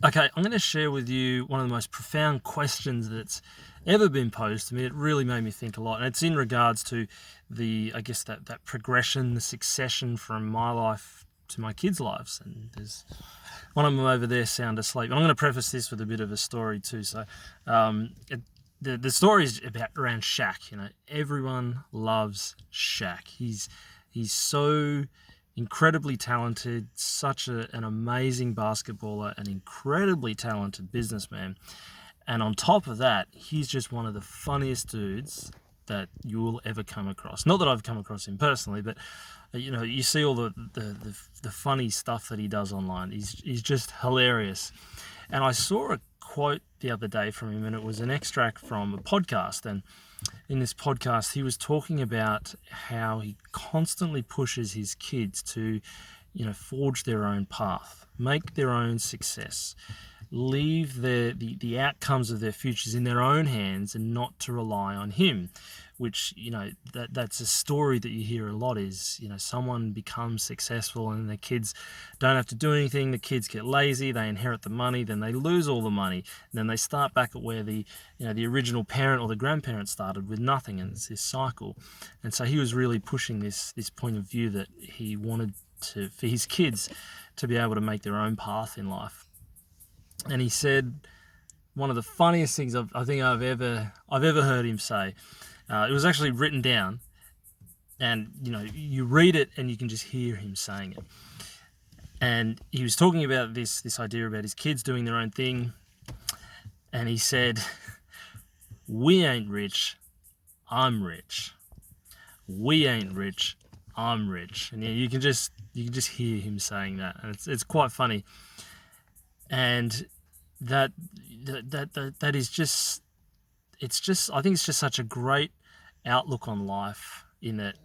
Okay, I'm going to share with you one of the most profound questions that's ever been posed to me. It really made me think a lot, and it's in regards to that progression, the succession from my life to my kids' lives. And there's one of them over there sound asleep. And I'm going to preface this with a bit of a story too. So the story is around Shaq. You know, everyone loves Shaq. He's so incredibly talented, such an amazing basketballer, an incredibly talented businessman. And on top of that, he's just one of the funniest dudes that you will ever come across. Not that I've come across him personally, but you see all the funny stuff that he does online. He's just hilarious. And I saw a quote the other day from him, and it was an extract from a podcast. And in this podcast, he was talking about how he constantly pushes his kids to, forge their own path, make their own success, leave the outcomes of their futures in their own hands and not to rely on him. Which, that's a story that you hear a lot is, someone becomes successful and the kids don't have to do anything. The kids get lazy, they inherit the money, then they lose all the money. And then they start back at where the original parent or the grandparent started with nothing, and it's this cycle. And so he was really pushing this point of view that he wanted for his kids to be able to make their own path in life. And he said one of the funniest things I think I've ever heard him say. It was actually written down, and you read it and you can just hear him saying it. And he was talking about this idea about his kids doing their own thing, and he said, "We ain't rich, I'm rich. We ain't rich, I'm rich." And you can just hear him saying that, and it's quite funny. And that is just. I think it's just such a great outlook on life, in that,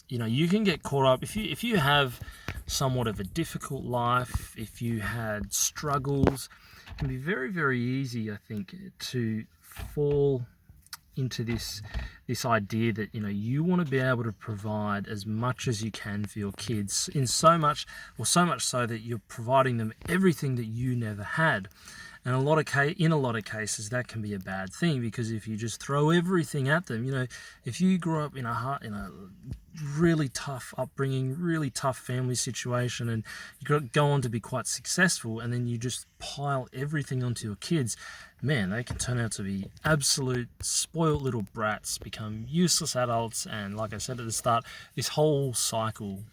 you can get caught up if you have somewhat of a difficult life, if you had struggles. It can be very, very easy, I think, to fall into this idea that you want to be able to provide as much as you can for your kids, so much so that you're providing them everything that you never had. And in a lot of cases, that can be a bad thing, because if you just throw everything at them, if you grew up in a really tough upbringing, really tough family situation, and you go on to be quite successful, and then you just pile everything onto your kids, man, they can turn out to be absolute spoiled little brats, become useless adults, and like I said at the start, this whole cycle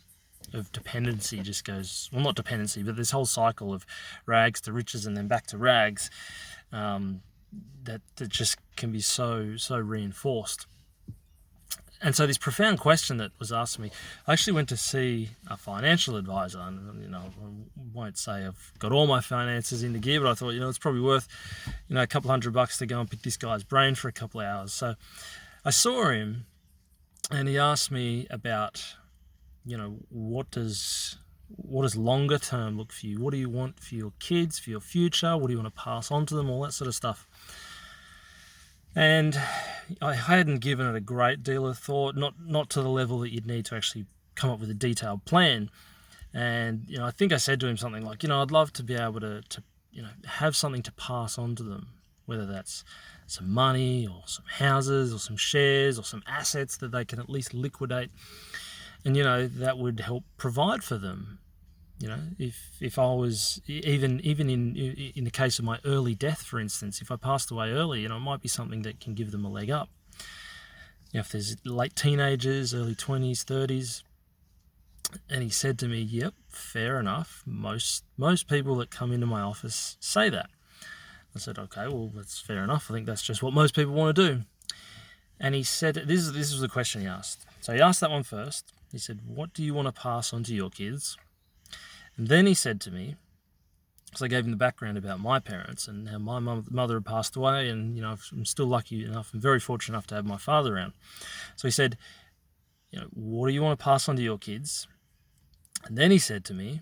of dependency just goes, well, not dependency, but this whole cycle of rags to riches and then back to rags, that just can be so reinforced. And so this profound question that was asked me, I actually went to see a financial advisor, and I won't say I've got all my finances into gear, but I thought, it's probably worth, a couple $100 to go and pick this guy's brain for a couple of hours. So I saw him, and he asked me about, what does longer term look for you? What do you want for your kids, for your future? What do you want to pass on to them? All that sort of stuff. And I hadn't given it a great deal of thought, not to the level that you'd need to actually come up with a detailed plan. And I think I said to him something like, I'd love to be able to have something to pass on to them, whether that's some money or some houses or some shares or some assets that they can at least liquidate. And, that would help provide for them. If I was, even in the case of my early death, for instance, if I passed away early, it might be something that can give them a leg up. If there's late teenagers, early 20s, 30s. And he said to me, yep, fair enough. Most people that come into my office say that. I said, okay, well, that's fair enough. I think that's just what most people want to do. And he said, this was the question he asked. So he asked that one first. He said, what do you want to pass on to your kids? And then he said to me, because I gave him the background about my parents and how my mother had passed away, and I'm still lucky enough and very fortunate enough to have my father around. So he said, what do you want to pass on to your kids? And then he said to me,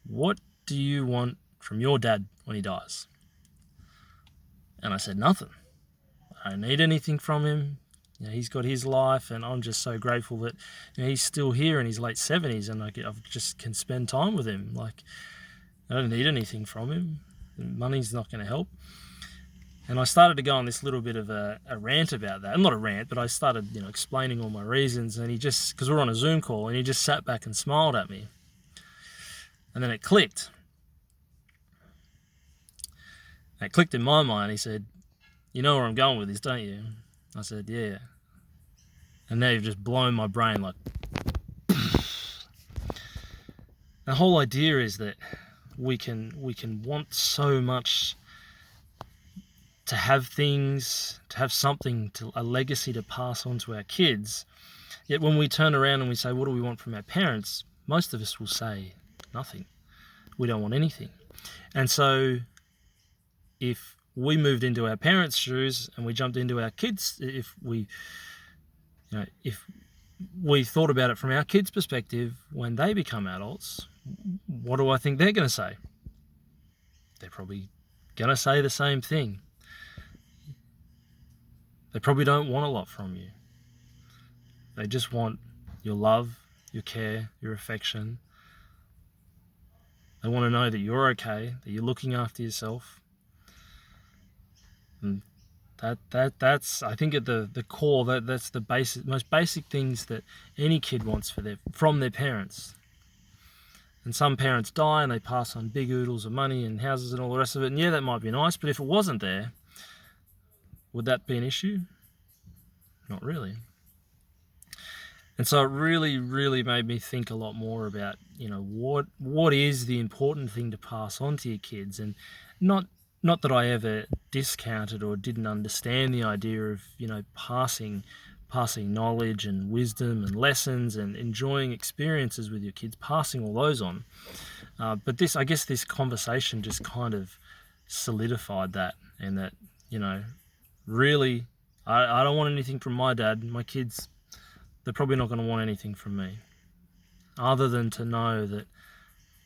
what do you want from your dad when he dies? And I said, nothing. I don't need anything from him. He's got his life, and I'm just so grateful that he's still here in his late 70s, and I just can spend time with him. I don't need anything from him. Money's not going to help. And I started to go on this little bit of a rant about that. Not a rant, but I started, explaining all my reasons. And he just, because we're on a Zoom call, and he just sat back and smiled at me. And then it clicked. And it clicked in my mind. He said, "You know where I'm going with this, don't you?" I said, "Yeah." And now you've just blown my brain like. The whole idea is that we can want so much to have things, to have something, a legacy to pass on to our kids. Yet when we turn around and we say, what do we want from our parents? Most of us will say nothing. We don't want anything. And so if we moved into our parents' shoes and we jumped into our kids, if we thought about it from our kids' perspective, when they become adults, what do I think they're going to say? They're probably going to say the same thing. They probably don't want a lot from you. They just want your love, your care, your affection. They want to know that you're okay, that you're looking after yourself. And that's I think at the core, that's the most basic things that any kid wants from their parents. And some parents die and they pass on big oodles of money and houses and all the rest of it. And yeah, that might be nice, but if it wasn't there, would that be an issue? Not really. And so it really, really made me think a lot more about, what is the important thing to pass on to your kids. And not that I ever discounted or didn't understand the idea of, passing knowledge and wisdom and lessons and enjoying experiences with your kids, passing all those on. But this conversation just kind of solidified that, and that, really, I don't want anything from my dad. My kids, they're probably not going to want anything from me, other than to know that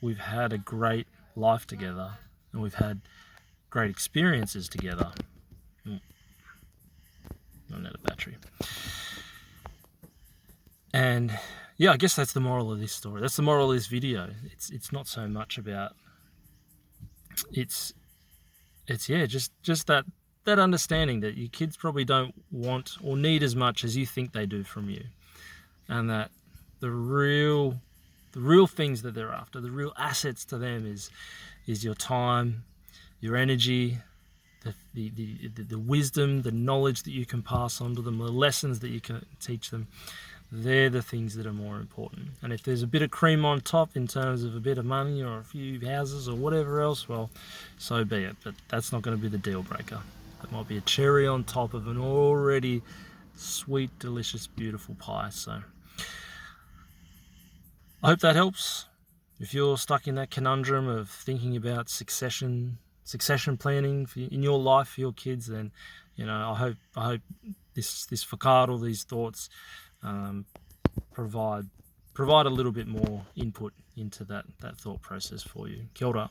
we've had a great life together and we've had great experiences together. Run out of battery. And yeah, I guess that's the moral of this story. That's the moral of this video. It's not so much about, it's just that understanding that your kids probably don't want or need as much as you think they do from you, and that the real things that they're after, the real assets to them is your time, your energy, the wisdom, the knowledge that you can pass on to them, the lessons that you can teach them. They're the things that are more important. And if there's a bit of cream on top in terms of a bit of money or a few houses or whatever else, well, so be it. But that's not going to be the deal breaker. That might be a cherry on top of an already sweet, delicious, beautiful pie. So I hope that helps. If you're stuck in that conundrum of thinking about succession planning in your life for your kids, then I hope this Whakaaro, these thoughts, provide a little bit more input into that thought process for you. Kia ora.